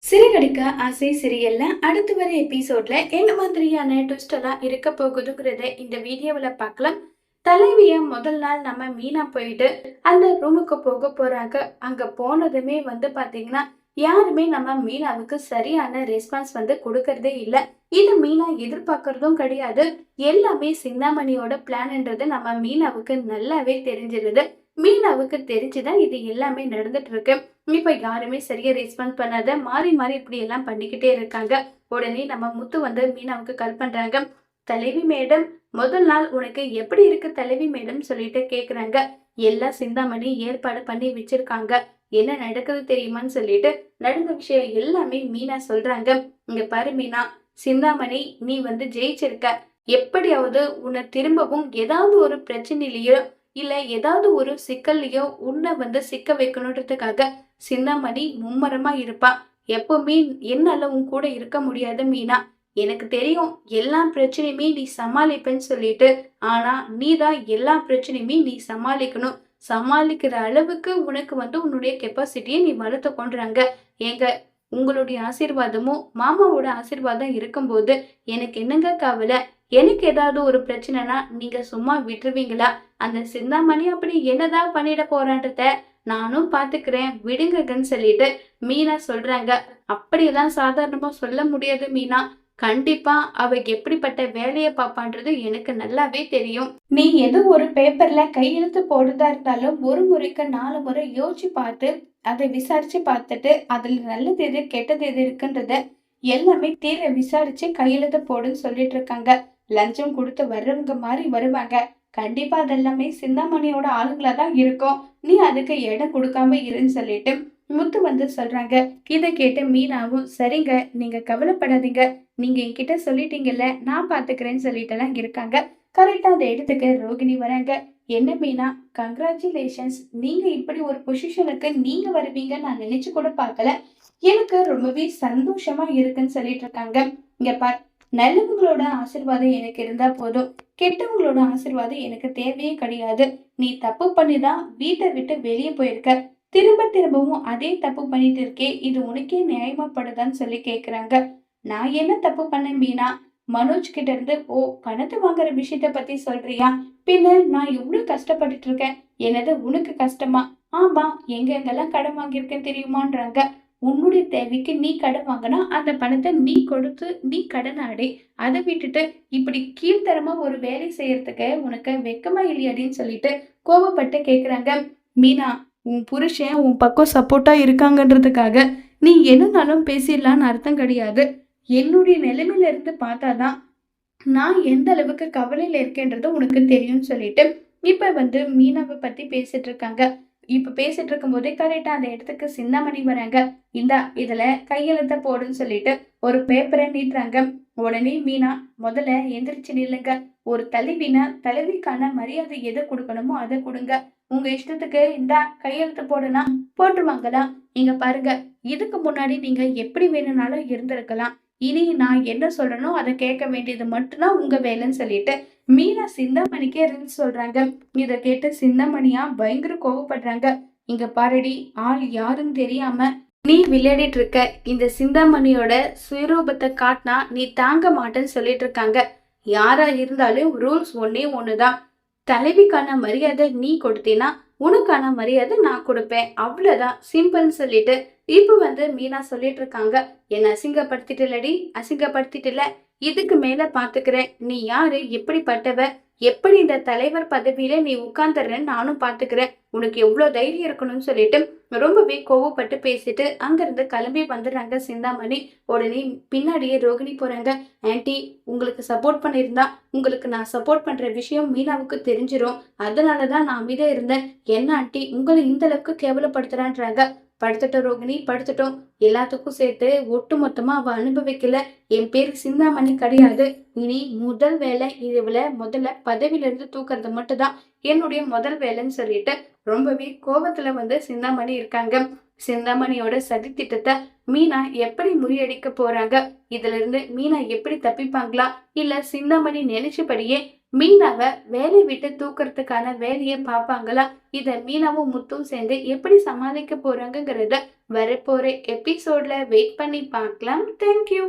சிறகடிக்க ஆசை சீரியல்ல அடுத்து வர எபிசோட்ல என்ன மாதிரியான ட்விஸ்ட் எல்லாம் இருக்க போகுதுங்கிறத இந்த வீடியோவில் பார்க்கலாம். தலைவிய முதல் நாள் நம்ம மீனா போயிட்டு அந்த ரூமுக்கு போக போறாங்க. அங்க போனதுமே பாத்தீங்கன்னா யாருமே நம்ம மீனாவுக்கு சரியான ரெஸ்பான்ஸ் கொடுக்கறதே இல்லை. இது மீனா எதிர்பார்க்கறதும் கிடையாது. எல்லாமே சிந்தாமணியோட பிளான்ன்றது நம்ம மீனாவுக்கு நல்லாவே தெரிஞ்சிருது. மீனாவுக்கு தெரிஞ்சுதான் இது எல்லாமே நடந்துட்டு இருக்கு. இப்ப யாருமே சரியா ரெஸ்பான்ஸ் பண்ணாத மாறி மாறி இப்படி எல்லாம் பண்ணிக்கிட்டே இருக்காங்க. உடனே நம்ம முத்து மீனாவுக்கு கால் பண்றாங்க. தலைவி மேடம், முதல் நாள் உனக்கு எப்படி இருக்கு தலைவி மேடம் சொல்லிட்டு கேக்குறாங்க. எல்லாம் சிந்தாமணி ஏற்பாடு பண்ணி வச்சிருக்காங்க. என்ன நடக்குது தெரியுமான்னு சொல்லிட்டு நடந்த விஷயம் எல்லாமே மீனா சொல்றாங்க. இங்க பாரு மீனா, சிந்தாமணி நீ ஜெயிச்சிருக்க. எப்படியாவது உன்னை திரும்பவும் ஏதாவது ஒரு பிரச்சனையிலயோ இல்ல ஏதாவது ஒரு சிக்கல்லையோ உன்னை சிக்க வைக்கணுன்றதுக்காக சிந்தாமணி மும்மரமா இருப்பா. எப்பவுமே என்னால உன் கூட இருக்க முடியாது மீனா. எனக்கு தெரியும் எல்லா பிரச்சனையுமே நீ சமாளிப்பேன்னு சொல்லிட்டு. ஆனா நீதான் எல்லா பிரச்சனையுமே நீ சமாளிக்கணும். சமாளிக்கிற அளவுக்கு உனக்கு உன்னுடைய கெப்பாசிட்டியை நீ வளர்த்து கொண்டுறாங்க. ஏங்க, உங்களுடைய ஆசீர்வாதமும் மாமாவோட ஆசீர்வாதம் இருக்கும்போது எனக்கு என்னங்க கவலை? எனக்கு ஏதாவது ஒரு பிரச்சனைனா நீங்க சும்மா விட்டுருவீங்களா? அந்த சிந்தாமணி அப்படி என்னதான் பண்ணிட போறான்றத நானும் பாத்துக்கிறேன், விடுங்கன்னு சொல்லிட்டு மீனா சொல்றாங்க. அப்படியெல்லாம் சாதாரணமா சொல்ல முடியாது மீனா. கண்டிப்பா அவ எப்படிப்பட்ட வேலையை பாப்பான்றது எனக்கு நல்லாவே தெரியும். நீ ஏதோ ஒரு பேப்பர்ல கையெழுத்து போடுறதா இருந்தாலும் ஒரு முறைக்கு 4 முறை யோசிச்சு பார்த்து அதை விசாரிச்சு பார்த்துட்டு அதுல நல்லது எது கெட்டது எது இருக்குன்றத எல்லாமே தீர விசாரிச்சு கையெழுத்து போடுன்னு சொல்லிட்டு இருக்காங்க. லஞ்சம் கொடுத்து வர்றவங்க மாதிரி வருவாங்க. கண்டிப்பா அதெல்லாமே சிந்தாமணியோட ஆளுங்களா தான் இருக்கும். நீ அதுக்கு இடம் கொடுக்காம இருன்னு சொல்லிட்டு முத்து சொல்றாங்க. இதை கேட்டு மீனாவும் சரிங்க, நீங்க கவலைப்படாதீங்க, நீங்க என்கிட்ட சொல்லிட்டீங்கல்ல, நான் பாத்துக்கிறேன்னு சொல்லிட்டு எல்லாம் இருக்காங்க. கரெக்டா அந்த இடத்துக்கு ரோகிணி வராங்க. என்ன மீனா, கங்க்ராச்சுலேஷன்ஸ், நீங்க இப்படி ஒரு பொசிஷனுக்கு நீங்க வருவீங்கன்னு நான் நினைச்சு கூட பார்க்கல. எனக்கு ரொம்பவே சந்தோஷமா இருக்குன்னு சொல்லிட்டு இருக்காங்க. இங்க பார், நல்லவங்களோட ஆசீர்வாதம் எனக்கு இருந்தா போதும், கெட்டவங்களோட ஆசீர்வாதம் எனக்கு தேவையே கிடையாது. நீ தப்பு பண்ணிதான் வீட்டை விட்டு வெளியே போயிருக்க, திரும்ப திரும்பவும் அதே தப்பு பண்ணிட்டு இருக்கே, இது உனக்கே நியாயமாப்படுதான்னு சொல்லி கேக்குறாங்க. நான் என்ன தப்பு பண்ணேன் மீனா? மனோஜ் கிட்ட இருந்து பணத்தை வாங்குற விஷயத்த பத்தி சொல்றியா? பின்ன நான் எவ்வளவு கஷ்டப்பட்டுட்டு இருக்கேன். என்னது உனக்கு கஷ்டமா? ஆமா, எங்கெங்கெல்லாம் கடன் வாங்கியிருக்கேன் தெரியுமான்றாங்க. உன்னுடைய தேவைக்கு நீ கடன் வாங்கினா அந்த பணத்தை நீ கொடுத்து நீ கடன் ஆடி, அதை விட்டுட்டு இப்படி கீழ்த்தரமா ஒரு வேலை செய்யறதுக்கு உனக்கு வெக்கமா இல்லையாடின்னு சொல்லிட்டு கோபப்பட்டு கேக்குறாங்க. மீனா, உன் புருஷன் உன் பக்கம் சப்போர்ட்டா இருக்காங்கன்றதுக்காக நீ என்னன்னாலும் பேசிடலான்னு அர்த்தம் கிடையாது. என்னுடைய நிலைமையில இருந்து பார்த்தாதான் நான் எந்த அளவுக்கு கவலையில இருக்கேன்றது உனக்கு தெரியும்னு சொல்லிட்டு இப்ப மீனாவை பத்தி பேசிட்டு இருக்காங்க. இப்ப பேசிட்டு இருக்கும் போதே கரெக்டா அந்த இடத்துக்கு சிந்தாமணி வராங்க. இந்தா இதுல கையெழுத்த போடுன்னு சொல்லிட்டு ஒரு பேப்பரை நீட்டுறாங்க. உடனே மீனா, முதல்ல எந்திரிச்சு நில்லுங்க. ஒரு தலைவினா தலைவிக்கான மரியாதை எதை கொடுக்கணுமோ அதை கொடுங்க. உங்க இஷ்டத்துக்கு இந்தா கையெழுத்து போடுனா போட்டுருவாங்களா? இங்க பாருங்க, இதுக்கு முன்னாடி நீங்க எப்படி வேணும்னாலும் இருந்திருக்கலாம். இனி நான் என்ன சொல்றேனோ அதை கேட்க வேண்டியது மட்டும்தான் உங்க வேலைன்னு சொல்லிட்டு மீனா சிந்தாமணிக்கே ரீல்ஸ் சொல்றாங்க. இத கேட்டு சிந்தாமணியா பயங்கர கோவப்படுறாங்க. இங்க பாருடி, ஆள் யாருன்னு தெரியாம நீ விளையாடிட்டு இருக்க. இந்த சிந்தாமணியோட சுயரூபத்தை காட்டினா நீ தாங்க மாட்டேன்னு சொல்லிட்டு இருக்காங்க. யாரா இருந்தாலும் ரூல்ஸ் ஒன்னே ஒண்ணுதான். தலைவிக்கான மரியாதை நீ கொடுத்தீனா உனக்கான மரியாதை நான் கொடுப்பேன், அவ்வளவுதான், சிம்பிள்னு சொல்லிட்டு இப்ப மீனா சொல்லிட்டு இருக்காங்க. என்ன அசிங்கப்படுத்திட்டுலடி, அசிங்கப்படுத்திட்டுல, இதுக்கு மேல பாத்துக்கிறேன். நீ யாரு, எப்படிப்பட்டவ, எப்படி இந்த தலைவர் பதவியில நீ உட்கார்ந்துறன்னு நானும் பாத்துக்கிறேன். உனக்கு எவ்வளவு தைரியம் இருக்கணும்னு சொல்லிட்டு ரொம்பவே கோவப்பட்டு பேசிட்டு அங்கிருந்து கிளம்பி வந்துடுறாங்க சிந்தாமணி. உடனே பின்னாடியே ரோகிணி போறாங்க. ஆன்ட்டி, உங்களுக்கு சப்போர்ட் பண்ணியிருந்தா உங்களுக்கு நான் சப்போர்ட் பண்ற விஷயம் மீனாவுக்கு தெரிஞ்சிரும், அதனாலதான் நான் அமைதியா இருந்தேன். என்ன ஆன்ட்டி உங்களை இந்த அளவுக்கு கேவலப்படுத்துறான்றாங்க. படுத்துட்டோம் ரோகிணி, படுத்துட்டோம். எல்லாத்துக்கும் சேர்த்து ஒட்டு மொத்தமா அவ அனுபவிக்கல. என் பேரு சிந்தாமணி கிடையாது. இனி முதல் வேலை இதுல முதல்ல பதவியில இருந்து தூக்குறது மட்டும்தான் என்னுடைய முதல் வேலைன்னு சொல்லிட்டு ரொம்பவே கோபத்துல சிந்தாமணி இருக்காங்க. சிந்தாமணியோட சதி திட்டத்தை மீனா எப்படி முறியடிக்க போறாங்க? இதுல இருந்து மீனா எப்படி தப்பிப்பாங்களா? இல்ல சிந்தாமணி நினைச்சபடியே மீனாவை வேலை விட்டு தூக்குறதுக்கான வேலையை பார்ப்பாங்களா? இத மீனாவும் முத்தும் சேர்ந்து எப்படி சமாளிக்க போறாங்கிறத வரப்போற எபிசோட்ல வெயிட் பண்ணி பார்க்கலாம். தேங்க்யூ.